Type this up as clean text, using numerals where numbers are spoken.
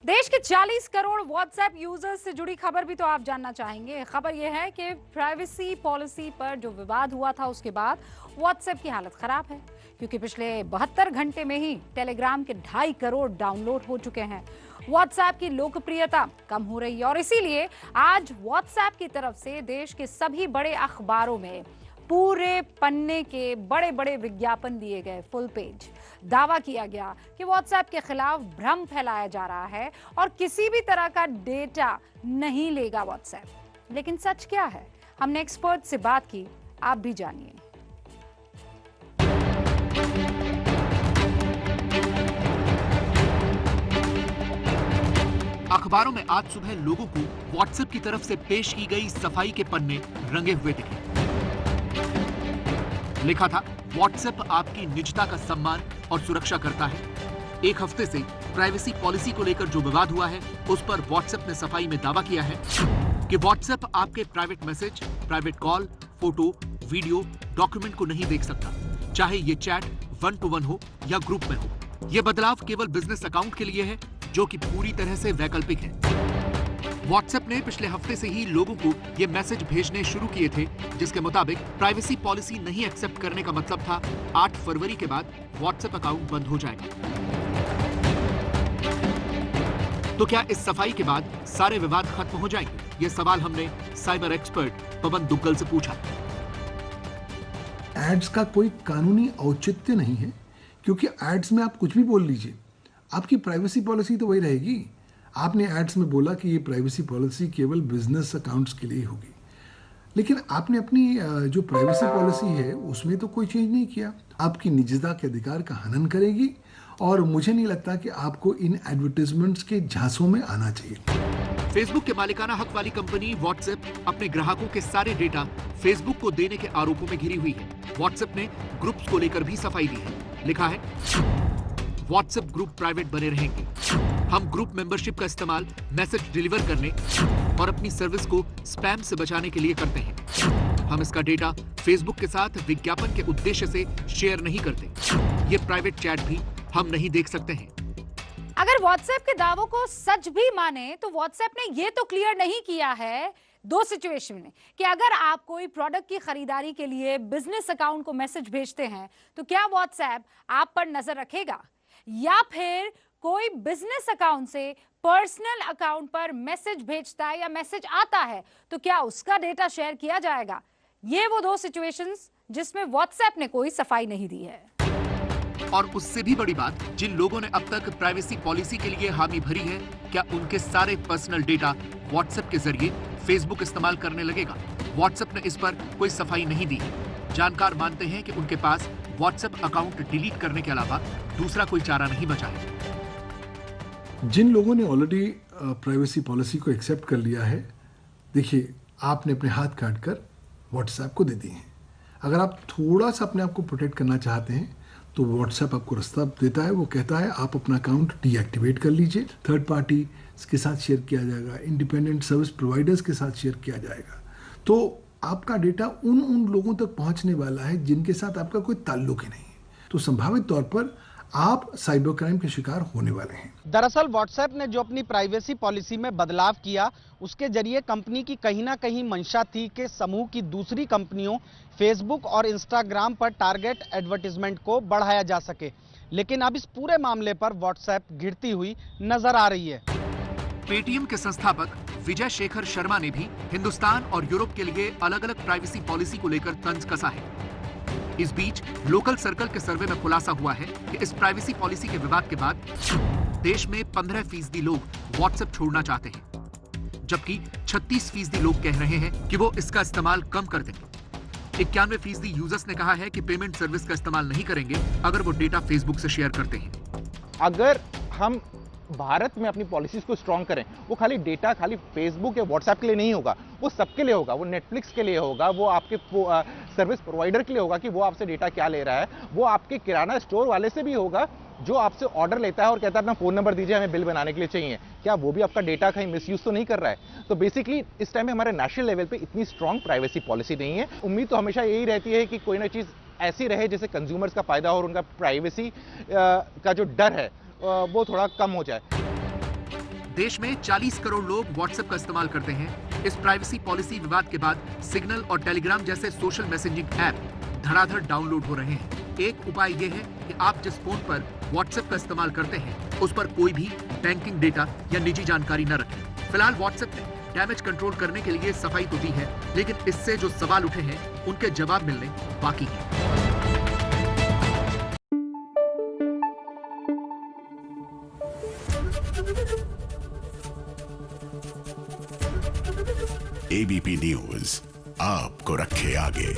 देश के 40 crore WhatsApp users से जुड़ी खबर भी तो आप जानना चाहेंगे। खबर यह है कि प्राइवेसी पॉलिसी पर जो विवाद हुआ था उसके बाद व्हाट्सएप की हालत खराब है, क्योंकि पिछले 72 घंटे में ही टेलीग्राम के 2.5 करोड़ डाउनलोड हो चुके हैं। व्हाट्सएप की लोकप्रियता कम हो रही है और इसीलिए आज व्हाट्सएप की तरफ से देश के सभी बड़े अखबारों में पूरे पन्ने के बड़े बड़े विज्ञापन दिए गए, फुल पेज। दावा किया गया कि व्हाट्सएप के खिलाफ भ्रम फैलाया जा रहा है और किसी भी तरह का डेटा नहीं लेगा व्हाट्सएप। लेकिन सच क्या है? हमने एक्सपर्ट से बात की, आप भी जानिए। अखबारों में आज सुबह लोगों को व्हाट्सएप की तरफ से पेश की गई सफाई के पन्ने रंगे हुए दिखे। लिखा था, व्हाट्सएप आपकी निजता का सम्मान और सुरक्षा करता है। एक हफ्ते से प्राइवेसी पॉलिसी को लेकर जो विवाद हुआ है, उस पर व्हाट्सएप ने सफाई में दावा किया है कि व्हाट्सएप आपके private message, private call, photo, video, document को नहीं देख सकता, चाहे ये चैट 1 to 1 हो या ग्रुप में हो। यह बदलाव केवल बिजनेस अकाउंट के लिए है, जो कि पूरी तरह से वैकल्पिक है। व्हाट्सएप ने पिछले हफ्ते से ही लोगों को ये मैसेज भेजने शुरू किए थे, जिसके मुताबिक प्राइवेसी पॉलिसी नहीं एक्सेप्ट करने का मतलब था 8 फरवरी के बाद व्हाट्सएप अकाउंट बंद हो जाएगा। तो क्या इस सफाई के बाद सारे विवाद खत्म हो जाएंगे? ये सवाल हमने साइबर एक्सपर्ट पवन दुग्गल से पूछा। एड्स का कोई कानूनी औचित्य नहीं है, क्योंकि एड्स में आप कुछ भी बोल लीजिए, आपकी प्राइवेसी पॉलिसी तो वही रहेगी। आपने एड्स में बोला कि ये प्राइवेसी पॉलिसी केवल बिजनेस अकाउंट्स के लिए होगी, लेकिन आपने अपनी जो प्राइवेसी पॉलिसी है उसमें तो कोई चेंज नहीं किया। आपकी निजता के अधिकार का हनन करेगी और मुझे नहीं लगता कि आपको इन एडवर्टाइजमेंट्स के झांसों में आना चाहिए। फेसबुक के मालिकाना हक वाली कंपनी व्हाट्सएप अपने ग्राहकों के सारे डेटा फेसबुक को देने के आरोपों में घिरी हुई है। व्हाट्सएप ने ग्रुप्स को लेकर भी सफाई दी है। लिखा है, व्हाट्सएप ग्रुप प्राइवेट बने रहेंगे। हम ग्रुप मेंबरशिप का इस्तेमाल मैसेज डिलीवर करने और अपनी सर्विस को स्पैम से बचाने के लिए करते हैं। हम इसका डेटा फेसबुक के साथ विज्ञापन के उद्देश्य से शेयर नहीं करते। ये प्राइवेट चैट भी हम नहीं देख सकते हैं। अगर व्हाट्सएप के दावों को सच भी माने तो व्हाट्सएप ने ये तो क्लियर नहीं किया है दो सिचुएशन में कि अगर आप कोई प्रोडक्ट की खरीदारी के लिए बिजनेस अकाउंट को मैसेज भेजते हैं तो क्या व्हाट्सएप आप पर नजर रखेगा, या फिर कोई बिजनेस अकाउंट से पर्सनल अकाउंट पर मैसेज भेजता है या मैसेज आता है तो क्या उसका डेटा शेयर किया जाएगा। ये वो दो सिचुएशंस जिसमें व्हाट्सएप ने कोई सफाई नहीं दी है। और उससे भी बड़ी बात, जिन लोगों ने अब तक प्राइवेसी पॉलिसी के लिए हामी भरी है, क्या उनके सारे पर्सनल डेटा व्हाट्सएप के जरिए फेसबुक इस्तेमाल करने लगेगा? व्हाट्सएप ने इस पर कोई सफाई नहीं दी। जानकार मानते हैं कि उनके पास व्हाट्सएप अकाउंट डिलीट करने के अलावा दूसरा कोई चारा नहीं बचा है। जिन लोगों ने ऑलरेडी प्राइवेसी पॉलिसी को एक्सेप्ट कर लिया है, देखिए, आपने अपने हाथ काट कर व्हाट्सएप को दे दिए हैं। अगर आप थोड़ा सा अपने आप को प्रोटेक्ट करना चाहते हैं तो व्हाट्सएप आपको रास्ता देता है। वो कहता है आप अपना अकाउंट डीएक्टिवेट कर लीजिए, थर्ड पार्टी के साथ शेयर किया जाएगा, इंडिपेंडेंट सर्विस प्रोवाइडर्स के साथ शेयर किया जाएगा। तो आपका डेटा उन लोगों तक पहुंचने वाला है जिनके साथ आपका कोई ताल्लुक ही नहीं है। तो संभावित तौर पर आप साइबर क्राइम के शिकार होने वाले हैं। दरअसल व्हाट्सएप ने जो अपनी प्राइवेसी पॉलिसी में बदलाव किया, उसके जरिए कंपनी की कहीं ना कहीं मंशा थी कि समूह की दूसरी कंपनियों फेसबुक और इंस्टाग्राम पर टारगेट एडवर्टीजमेंट को बढ़ाया जा सके। लेकिन अब इस पूरे मामले पर व्हाट्सएप गिरती हुई नजर आ रही है। पेटीएम के संस्थापक विजय शेखर शर्मा ने भी हिंदुस्तान और यूरोप के लिए अलग अलग प्राइवेसी पॉलिसी को लेकर तंज कसा है। इस बीच लोकल सर्कल के सर्वे में खुलासा हुआ है कि इस प्राइवेसी पॉलिसी के विवाद के बाद देश में 15% लोग व्हाट्सएप छोड़ना चाहते हैं, जबकि 36% लोग कह रहे हैं कि वो इसका इस्तेमाल कम कर देंगे। 91% यूजर्स ने कहा है कि पेमेंट सर्विस का इस्तेमाल नहीं करेंगे अगर वो डेटा फेसबुक से शेयर करते हैं। अगर हम भारत में अपनी पॉलिसीज को स्ट्रॉन्ग करें, वो खाली डेटा खाली फेसबुक या व्हाट्सएप के लिए नहीं होगा, वो सबके लिए होगा। वो नेटफ्लिक्स के लिए होगा, वो आपके सर्विस प्रोवाइडर के लिए होगा कि वो आपसे डेटा क्या ले रहा है, वो आपके किराना स्टोर वाले से भी होगा जो आपसे ऑर्डर लेता है और कहता है अपना फोन नंबर दीजिए, हमें बिल बनाने के लिए चाहिए। क्या वो भी आपका डेटा कहीं मिसयूज तो नहीं कर रहा है? तो बेसिकली इस टाइम में हमारे नेशनल लेवल पे इतनी स्ट्रॉन्ग प्राइवेसी पॉलिसी नहीं है। उम्मीद तो हमेशा यही रहती है कि कोई ना चीज ऐसी रहे जिससे कंज्यूमर्स का फायदा हो और उनका प्राइवेसी का जो डर है वो थोड़ा कम हो जाए। देश में 40 करोड़ लोग व्हाट्सएप का इस्तेमाल करते हैं। इस प्राइवेसी पॉलिसी विवाद के बाद सिग्नल और टेलीग्राम जैसे सोशल मैसेजिंग ऐप धड़ाधड़ डाउनलोड हो रहे हैं। एक उपाय यह है कि आप जिस फोन पर व्हाट्सएप का इस्तेमाल करते हैं उस पर कोई भी बैंकिंग डेटा या निजी जानकारी न रखें। फिलहाल व्हाट्सएप ने डैमेज कंट्रोल करने के लिए सफाई तो दी है, लेकिन इससे जो सवाल उठे हैं उनके जवाब मिलने बाकी हैं। एबीपी न्यूज आपको रखे आगे।